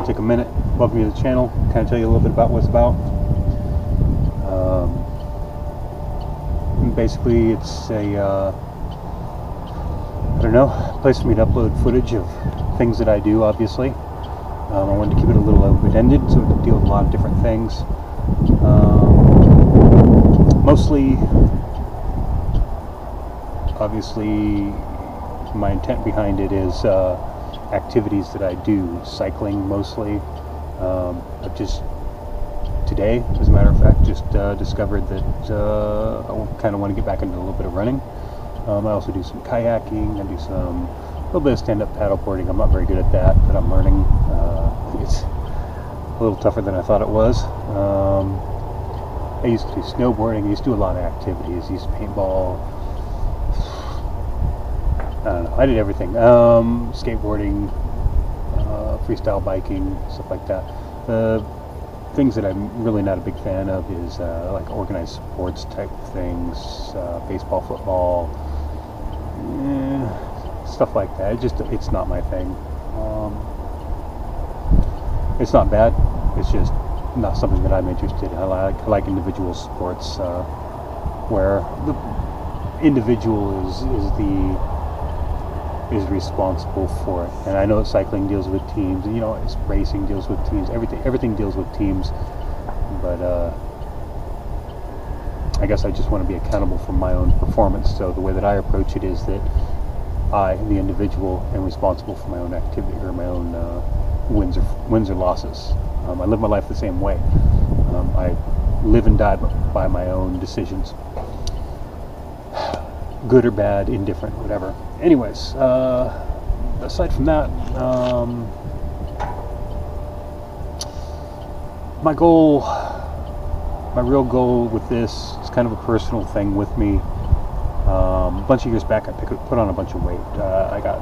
take a minute, welcome you to the channel, kind of tell you a little bit about what it's about. Basically, it's a, I don't know, place for me to upload footage of things that I do, obviously. I wanted to keep it a little open-ended so we could deal with a lot of different things. Mostly, obviously, my intent behind it is activities that I do, cycling mostly. I've just today, as a matter of fact, just discovered that I kind of want to get back into a little bit of running. I also do some kayaking. I do a little bit of stand-up paddleboarding. I'm not very good at that, but I'm learning. It's a little tougher than I thought it was. I used to do snowboarding. I used to do a lot of activities. I used to paintball. I don't know. I did everything. Skateboarding, freestyle biking, stuff like that. The things that I'm really not a big fan of is like organized sports type things, baseball, football, stuff like that. It's not my thing. It's not bad. It's just not something that I'm interested in. I like individual sports where the individual is responsible for it. And I know that cycling deals with teams, and it's racing deals with teams. Everything deals with teams. But I guess I just want to be accountable for my own performance. So the way that I approach it is that I, the individual, am responsible for my own activity or my own wins or losses. I live my life the same way. I live and die by my own decisions. Good or bad, indifferent, whatever. Anyways, aside from that, my real goal with this is kind of a personal thing with me. A bunch of years back, I put on a bunch of weight. I got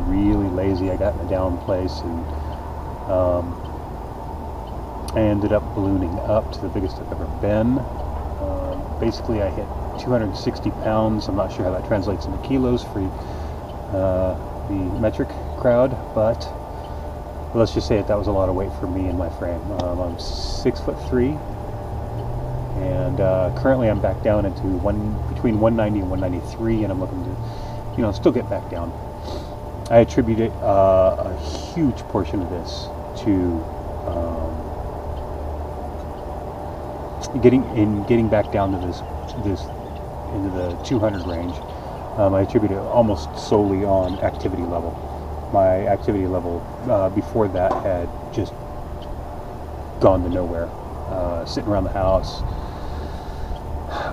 really lazy. I got in a down place, and I ended up ballooning up to the biggest I've ever been. Basically, I hit 260 pounds. I'm not sure how that translates into kilos for the metric crowd, but let's just say that was a lot of weight for me in my frame. I'm 6'3", and currently I'm back down into between 190 and 193, and I'm looking to, still get back down. I attribute a huge portion of this to getting back down to this into the 200 range. I attribute it almost solely on activity level. My activity level before that had just gone to nowhere. Sitting around the house,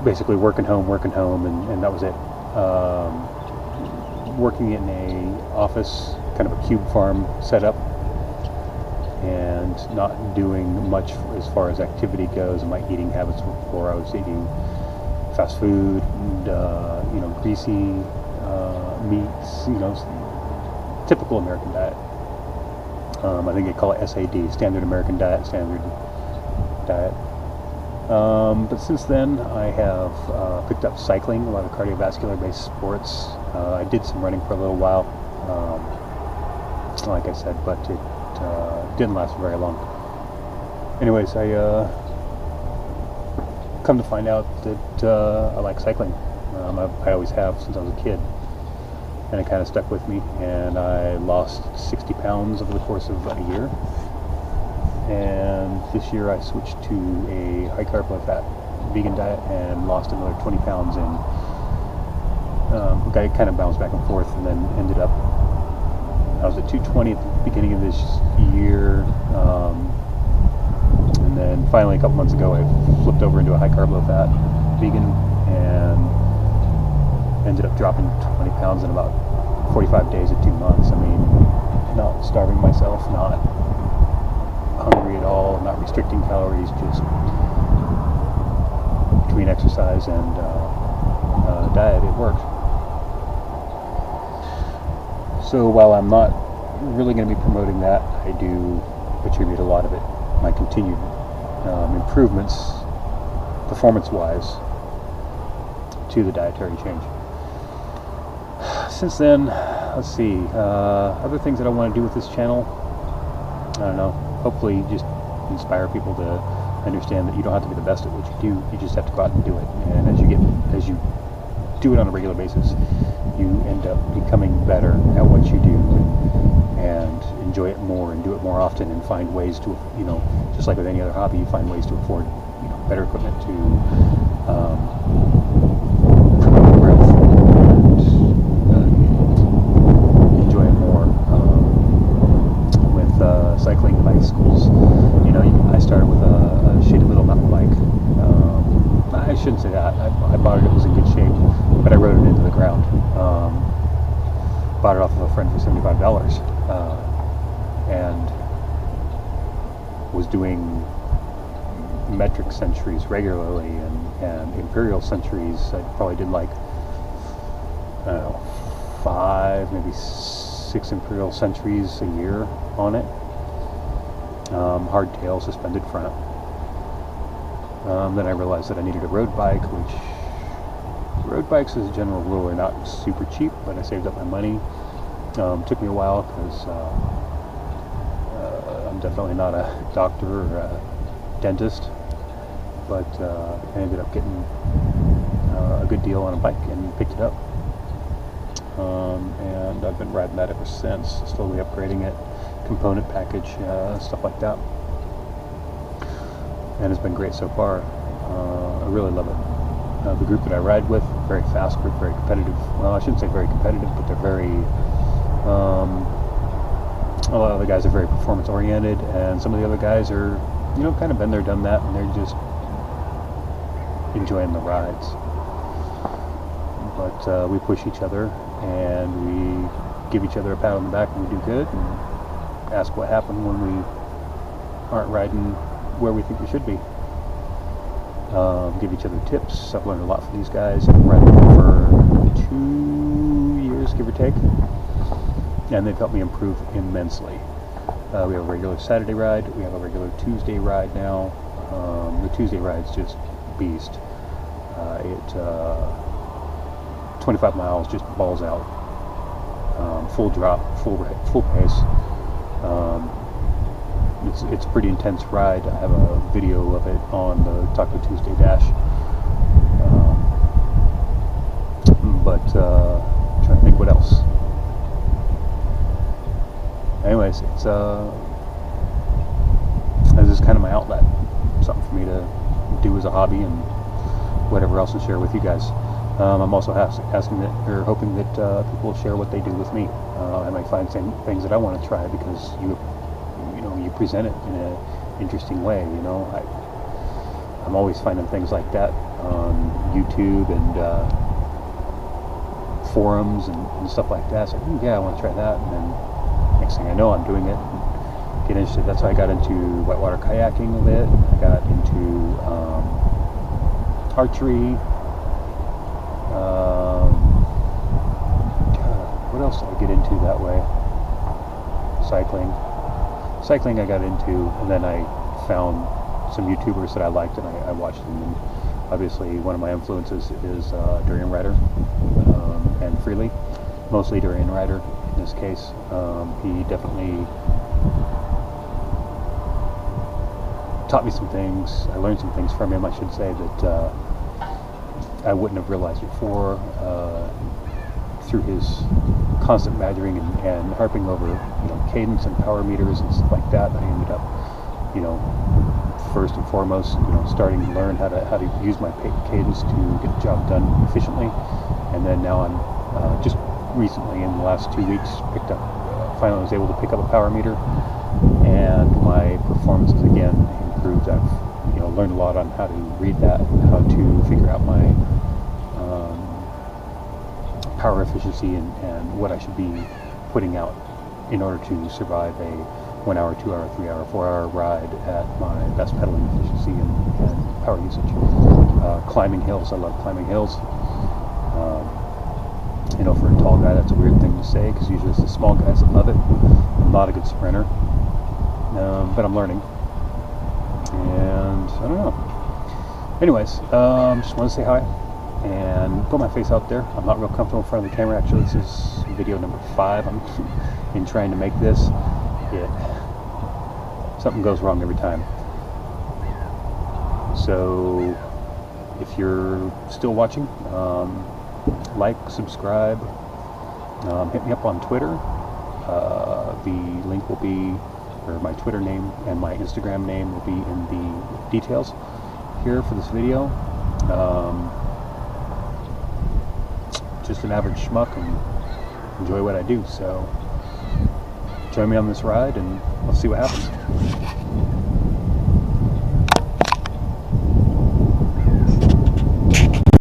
basically working home, and that was it. Working in a office, kind of a cube farm setup, and not doing much as far as activity goes. My eating habits were poor. I was eating fast food and greasy meats, typical American diet. I think they call it SAD, Standard American Diet, Standard Diet. But since then, I have picked up cycling, a lot of cardiovascular-based sports. I did some running for a little while, like I said, but it didn't last very long. Anyways, I come to find out that I like cycling. I always have since I was a kid, and it kind of stuck with me, and I lost 60 pounds over the course of about a year. And this year I switched to a high carb, low fat vegan diet and lost another 20 pounds, and I kind of bounced back and forth, and then ended up, I was at 220 at the beginning of this year, and then finally a couple months ago I flipped over into a high carb, low fat vegan, and ended up dropping 20 pounds in about 45 days to 2 months. I mean, not starving myself, not hungry at all, not restricting calories, just between exercise and diet, it worked. So while I'm not really going to be promoting that, I do attribute a lot of it, my continued improvements, performance-wise, to the dietary change. Since then, let's see, other things that I want to do with this channel, I don't know, hopefully just inspire people to understand that you don't have to be the best at what you do. You just have to go out and do it. And as you do it on a regular basis, you end up becoming better at what you do, and enjoy it more and do it more often, and find ways to, just like with any other hobby, you find ways to afford, better equipment to promote growth and enjoy it more. With cycling bicycles, I started with a shitty little mountain bike. I shouldn't say that. I bought it was in good shape, but I rode it into the ground. Bought it off of a friend for $75, and was doing metric centuries regularly, and imperial centuries. I probably did like, I don't know, 5, maybe 6 imperial centuries a year on it. Hardtail, suspended front. Then I realized that I needed a road bike, which road bikes as a general rule are not super cheap, but I saved up my money. Took me a while because I'm definitely not a doctor or a dentist, but I ended up getting a good deal on a bike and picked it up. And I've been riding that ever since, slowly upgrading it, component package, stuff like that. And it's been great so far. I really love it. The group that I ride with, very fast group, very competitive. Well, I shouldn't say very competitive, but they're very, a lot of the guys are very performance oriented, and some of the other guys are, kind of been there, done that, and they're just enjoying the rides. But we push each other, and we give each other a pat on the back when we do good, and ask what happened when we aren't riding where we think we should be. Give each other tips. I've learned a lot from these guys. I've been riding with them for 2 years, give or take, and they've helped me improve immensely. We have a regular Saturday ride. We have a regular Tuesday ride now. The Tuesday ride's just beast. 25 miles, just balls out. Full drop, full pace. It's a pretty intense ride. I have a video of it on the Taco Tuesday Dash. But I'm trying to think what else. Anyways, this is kind of my outlet, something for me to do as a hobby and whatever else, and share with you guys. I'm also asking that, or hoping that people will share what they do with me. I might find some things that I want to try because you present it in an interesting way. I'm always finding things like that on YouTube and forums and stuff like that. So I want to try that, and then next thing I know, I'm doing it. And get interested. That's how I got into whitewater kayaking a bit. I got into archery. What else did I get into that way? Cycling I got into, and then I found some YouTubers that I liked, and I watched them. And obviously one of my influences is Durian Rider, and Freely, mostly Durian Rider in this case. He definitely taught me some things. I learned some things from him, I should say, that I wouldn't have realized before, through his constant badgering and harping over, cadence and power meters and stuff like that. I ended up, first and foremost, starting to learn how to use my cadence to get the job done efficiently. And then now I'm just recently, in the last 2 weeks, finally was able to pick up a power meter, and my performance has again improved. I've learned a lot on how to read that, how to figure out my power efficiency and what I should be putting out in order to survive a 1 hour, 2 hour, 3 hour, 4 hour ride at my best pedaling efficiency and power usage. Climbing hills, I love climbing hills. For a tall guy, that's a weird thing to say, because usually it's the small guys that love it. I'm not a good sprinter, but I'm learning, and I don't know. Anyways, just want to say hi and put my face out there. I'm not real comfortable in front of the camera. Actually, this is video number 5 I'm in trying to make this. It's something goes wrong every time. So if you're still watching, like, subscribe, hit me up on Twitter. The link will be, or my Twitter name and my Instagram name will be in the details here for this video. Just an average schmuck and enjoy what I do, so join me on this ride and let's see what happens.